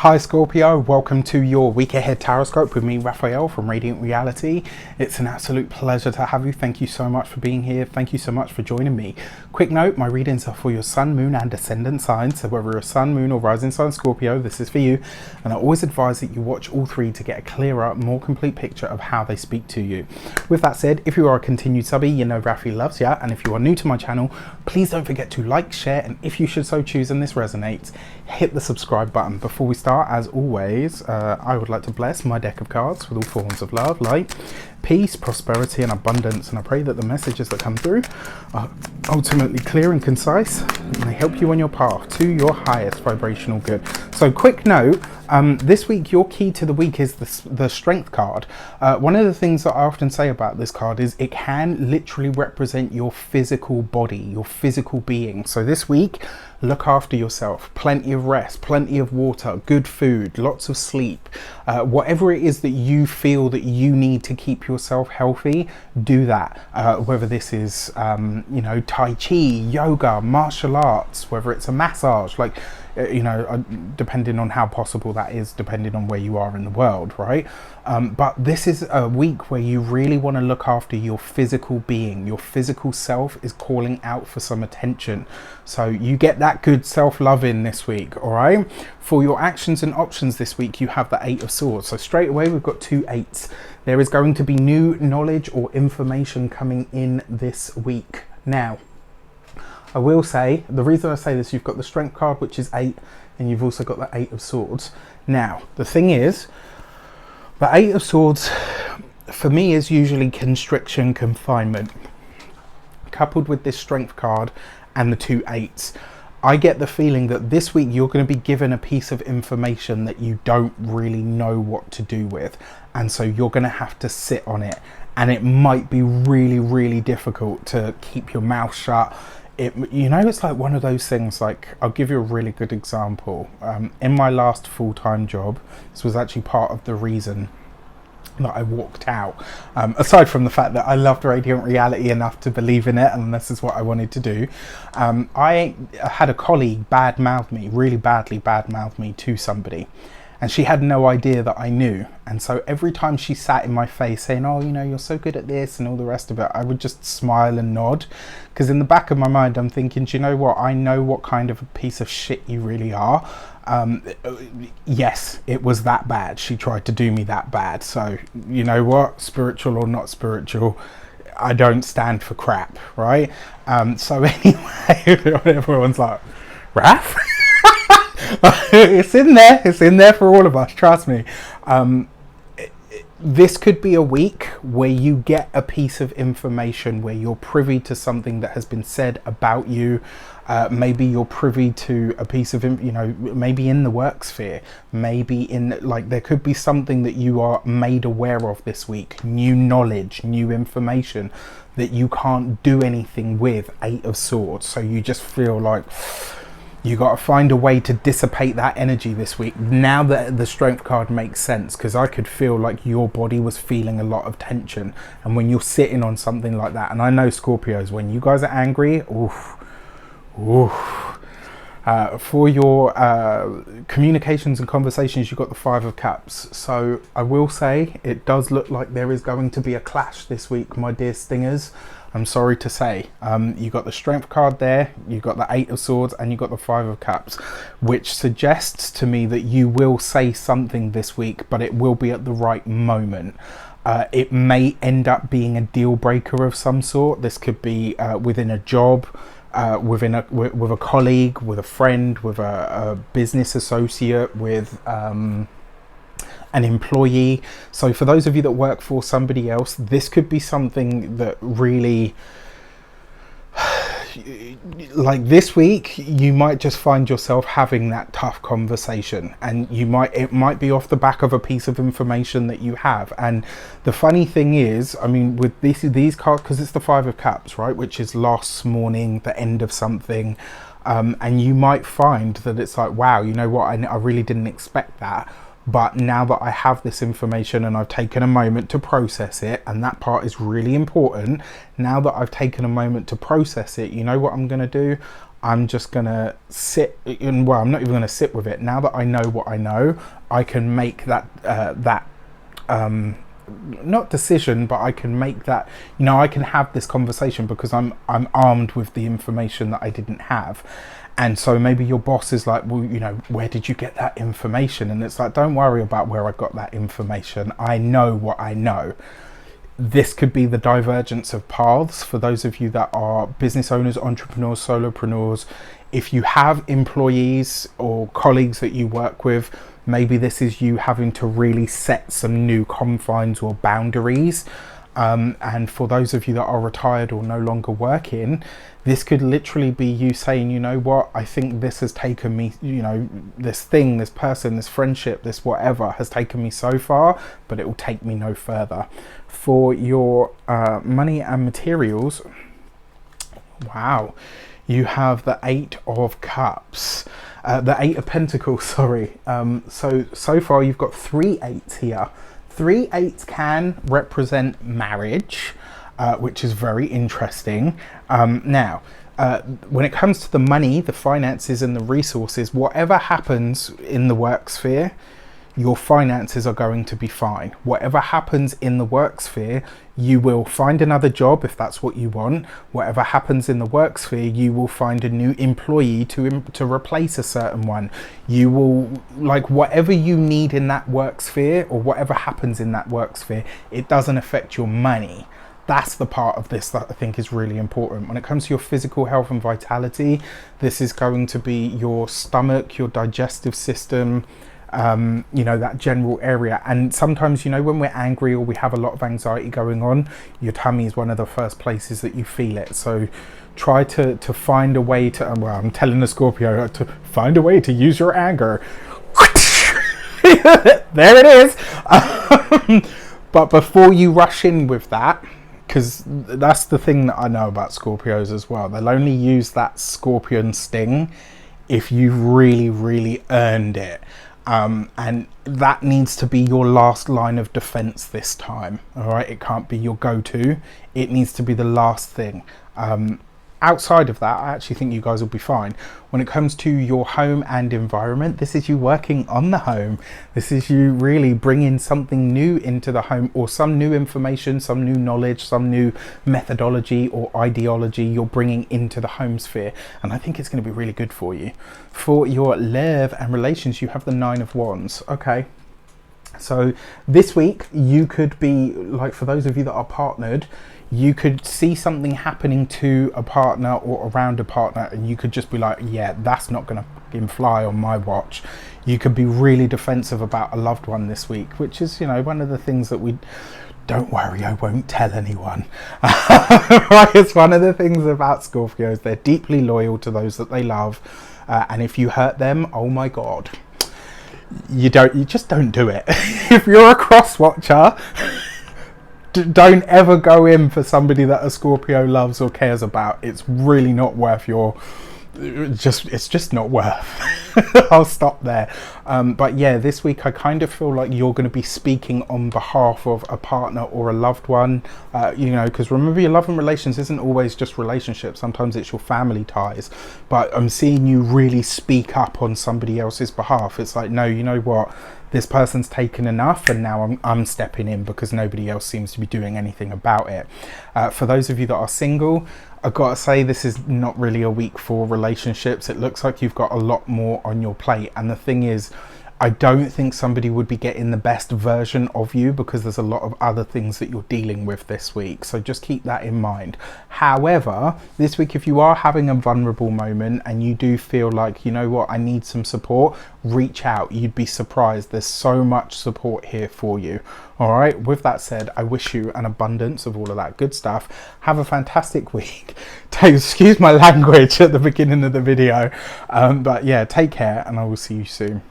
Hi Scorpio, welcome to your week ahead tarot scope with me, Raphael from Reydiant Reality. It's an absolute pleasure to have you. Thank you so much for being here. Thank you so much for joining me. Quick note, my readings are for your sun, moon and ascendant signs. So whether you're a sun, moon or rising sign Scorpio, this is for you. And I always advise that you watch all three to get a clearer, more complete picture of how they speak to you. With that said, if you are a continued subby, you know Rafi loves ya. And if you are new to my channel, please don't forget to like, share, and if you should so choose and this resonates, hit the subscribe button. Before we start, as always, I would like to bless my deck of cards with all forms of love, light, peace, prosperity and abundance, and I pray that the messages that come through are ultimately clear and concise and they help you on your path to your highest vibrational good. So quick note, this week your key to the week is the strength card. One of the things that I often say about this card is it can literally represent your physical body, your physical being. So this week, look after yourself, plenty of rest, plenty of water, good food, lots of sleep, whatever it is that you feel that you need to keep yourself healthy, do that. Whether this is you know, Tai Chi, yoga, martial arts, whether it's a massage, like you know, depending on how possible that is, depending on where you are in the world, right? But this is a week where you really want to look after your physical being. Your physical self is calling out for some attention. So you get that good self-love in this week, all right? For your actions and options this week, you have the 8 of Swords. So straight away, we've got 2 8s. There is going to be new knowledge or information coming in this week. Now, I will say, the reason I say this, you've got the Strength card, which is 8, and you've also got the 8 of Swords. Now, the thing is, the 8 of Swords, for me, is usually constriction, confinement. Coupled with this Strength card and the 2 8s, I get the feeling that this week you're going to be given a piece of information that you don't really know what to do with. And so you're going to have to sit on it. And it might be really, really difficult to keep your mouth shut. You know, it's like one of those things, like, I'll give you a really good example. In my last full-time job, this was actually part of the reason that I walked out. Aside from the fact that I loved Reydiant Reality enough to believe in it, and this is what I wanted to do. I had a colleague badmouth me, really badly badmouth me to somebody. And she had no idea that I knew. And so every time she sat in my face saying, oh, you know, you're so good at this and all the rest of it, I would just smile and nod. Because in the back of my mind, I'm thinking, do you know what? I know what kind of a piece of shit you really are. Yes, it was that bad. She tried to do me that bad. So, you know what? Spiritual or not spiritual, I don't stand for crap, right? So anyway, everyone's like, Raph? It's in there for all of us, trust me. This could be a week where you get a piece of information where you're privy to something that has been said about you. Maybe you're privy to a piece of, you know, maybe in the work sphere, maybe in, like, there could be something that you are made aware of this week, new knowledge, new information that you can't do anything with. 8 of Swords. So you just feel like you got to find a way to dissipate that energy this week. Now that the Strength card makes sense, because I could feel like your body was feeling a lot of tension. And when you're sitting on something like that, and I know Scorpios, when you guys are angry, oof, oof. For your communications and conversations, you've got the 5 of Cups. So I will say, it does look like there is going to be a clash this week, my dear stingers. I'm sorry to say. You got the Strength card there, you got the 8 of Swords, and you got the 5 of Cups, which suggests to me that you will say something this week, but it will be at the right moment. It may end up being a deal breaker of some sort. This could be within a job, with a colleague, with a friend, with a business associate, with an employee. So for those of you that work for somebody else, this could be something that really, like this week, you might just find yourself having that tough conversation, and it might be off the back of a piece of information that you have. And the funny thing is, I mean, with these cards, because it's the 5 of Cups, right, which is loss, mourning, the end of something, and you might find that it's like, wow, you know what, I really didn't expect that. But now that I have this information and I've taken a moment to process it, and that part is really important, now that I've taken a moment to process it, you know what I'm going to do? I'm just gonna sit in, well, I'm not even gonna sit with it. Now that I know what I know, I can make that not decision, but I can make that, you know, I can have this conversation because I'm armed with the information that I didn't have. And so maybe your boss is like, well, you know, where did you get that information? And it's like, don't worry about where I got that information. I know what I know. This could be the divergence of paths for those of you that are business owners, entrepreneurs, solopreneurs. If you have employees or colleagues that you work with, maybe this is you having to really set some new confines or boundaries. And for those of you that are retired or no longer working, this could literally be you saying, you know what, I think this has taken me, you know, this thing, this person, this friendship, this whatever has taken me so far, but it will take me no further. For your money and materials, wow, you have the 8 of Cups, the 8 of Pentacles, sorry. So far you've got 3 8s here. 3 8s can represent marriage, which is very interesting. Now, when it comes to the money, the finances and the resources, whatever happens in the work sphere, your finances are going to be fine. Whatever happens in the work sphere, you will find another job if that's what you want. Whatever happens in the work sphere, you will find a new employee to replace a certain one. You will, like, whatever you need in that work sphere or whatever happens in that work sphere, it doesn't affect your money. That's the part of this that I think is really important. When it comes to your physical health and vitality, this is going to be your stomach, your digestive system, you know, that general area. And sometimes, you know, when we're angry or we have a lot of anxiety going on, your tummy is one of the first places that you feel it. So try to find a way to, well, I'm telling the Scorpio to find a way to use your anger. There it is. But before you rush in with that, because that's the thing that I know about Scorpios as well, they'll only use that scorpion sting if you've really, really earned it. And that needs to be your last line of defense this time. All right, it can't be your go-to. It needs to be the last thing. Outside of that, I actually think you guys will be fine. When it comes to your home and environment, this is you working on the home. This is you really bringing something new into the home, or some new information, some new knowledge, some new methodology or ideology you're bringing into the home sphere. And I think it's going to be really good for you. For your love and relations, you have the 9 of Wands. Okay. So this week you could be like, for those of you that are partnered, you could see something happening to a partner or around a partner, and you could just be like, yeah, that's not going to fucking fly on my watch. You could be really defensive about a loved one this week, which is, you know, one of the things that we, don't worry, I won't tell anyone. Right? It's one of the things about Scorpios. They're deeply loyal to those that they love. And if you hurt them, oh my God, you just don't do it. If you're a cross watcher, don't ever go in for somebody that a Scorpio loves or cares about. It's really not worth your, it's just not worth. I'll stop there. But yeah, this week I kind of feel like you're going to be speaking on behalf of a partner or a loved one, you know, because remember, your love and relations isn't always just relationships. Sometimes it's your family ties. But I'm seeing you really speak up on somebody else's behalf. It's like, no, you know what? This person's taken enough, and now I'm stepping in because nobody else seems to be doing anything about it. For those of you that are single, I've got to say, this is not really a week for relationships. It looks like you've got a lot more on your plate. And the thing is, I don't think somebody would be getting the best version of you because there's a lot of other things that you're dealing with this week. So just keep that in mind. However, this week, if you are having a vulnerable moment and you do feel like, you know what, I need some support, reach out. You'd be surprised. There's so much support here for you. All right. With that said, I wish you an abundance of all of that good stuff. Have a fantastic week. Excuse my language at the beginning of the video. But yeah, take care, and I will see you soon.